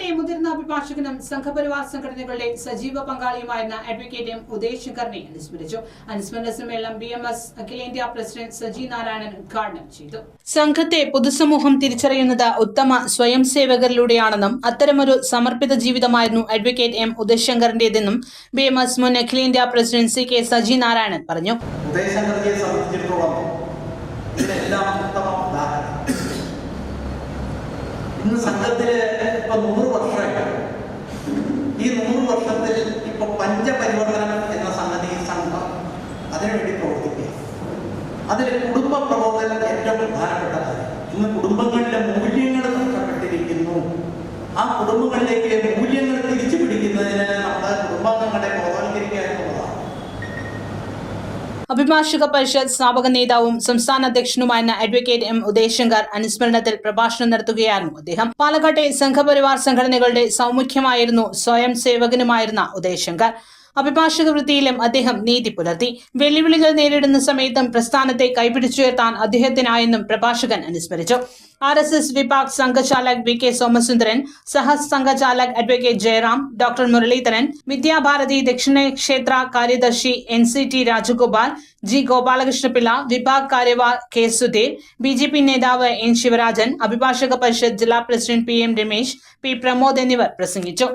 പാലക്കാട്ടെ മുതിർന്ന അഭിഭാഷകനും സംഘപരിവാർ സംഘടനകളുടെ സജീവ പങ്കാളിയുമായിരുന്ന അഡ്വക്കേറ്റ് എം ഉദയശങ്കറിനെ അനുസ്മരിച്ചു. അനുസ്മരണ സമ്മേളനം BMS അഖിലേന്ത്യാ പ്രസിഡന്റ് സജി നാരായണൻ ഉദ്ഘാടനം ചെയ്തു. സംഘത്തെ പൊതുസമൂഹം തിരിച്ചറിയുന്നത് ഉത്തമ സ്വയം സേവകരിലൂടെയാണെന്നും അത്തരമൊരു സമർപ്പിത ജീവിതമായിരുന്നു അഡ്വക്കേറ്റ് എം ഉദയശങ്കറിന്റേതെന്നും BMS മുൻ അഖിലേന്ത്യാ പ്രസിഡന്റ് CK സജി നാരായണൻ പറഞ്ഞു. ഇന്ന് സംഘത്തില് ഇപ്പൊ 100 വർഷമായി. ഈ 100 വർഷത്തിൽ ഇപ്പൊ പഞ്ചപരിവർത്തനം എന്ന സംഗതി സംഘം അതിനുവേണ്ടി പ്രവർത്തിക്കുക. അതിൽ കുടുംബ പ്രബോധനം ഏറ്റവും പ്രധാനപ്പെട്ടതാണ്. ഇന്ന് കുടുംബങ്ങളിലെ മൂല്യങ്ങൾ നഷ്ടപ്പെട്ടിരിക്കുന്നു. ആ കുടുംബങ്ങളിലേക്ക് മൂല്യങ്ങൾ തിരിച്ചു പിടിക്കുന്നതിന് നമ്മുടെ കുടുംബാംഗങ്ങളെ ബോധവൽക്കരിക്കുക എന്നുള്ളതാണ്. അഭിഭാഷക പരിഷത്ത് സ്ഥാപക നേതാവും സംസ്ഥാന അധ്യക്ഷനുമായിരുന്ന അഡ്വക്കേറ്റ് എം ഉദയശങ്കർ അനുസ്മരണത്തിൽ പ്രഭാഷണം നടത്തുകയായിരുന്നു. അദ്ദേഹം പാലക്കാട്ടെ സംഘപരിവാർ സംഘടനകളുടെ സൗമുഖ്യമായിരുന്നു, സ്വയം സേവകനുമായിരുന്ന ഉദയശങ്കർ. അഭിഭാഷക വൃത്തിയിലും അദ്ദേഹം നീതി പുലർത്തി. വെല്ലുവിളികൾ നേരിടുന്ന സമയത്തും പ്രസ്ഥാനത്തെ കൈപിടിച്ചുയർത്താൻ അദ്ദേഹത്തിനായെന്നും പ്രഭാഷകൻ അനുസ്മരിച്ചു. RSS വിഭാഗ് സംഘചാലക് VK സോമസുന്ദരൻ, സഹസംഘചാലക് അഡ്വക്കേറ്റ് ജയറാം, ഡോക്ടർ മുരളീധരൻ, വിദ്യാഭാരതി ദക്ഷിണക്ഷേത്ര കാര്യദർശി NCT രാജഗോപാൽ, G ഗോപാലകൃഷ്ണപിള്ള, വിഭാഗ് കാര്യവാഹ് K സുധീർ, BJP നേതാവ് N ശിവരാജൻ, അഭിഭാഷക പരിഷത്ത് ജില്ലാ president PM Ramesh, P Pramod എന്നിവർ പ്രസംഗിച്ചു.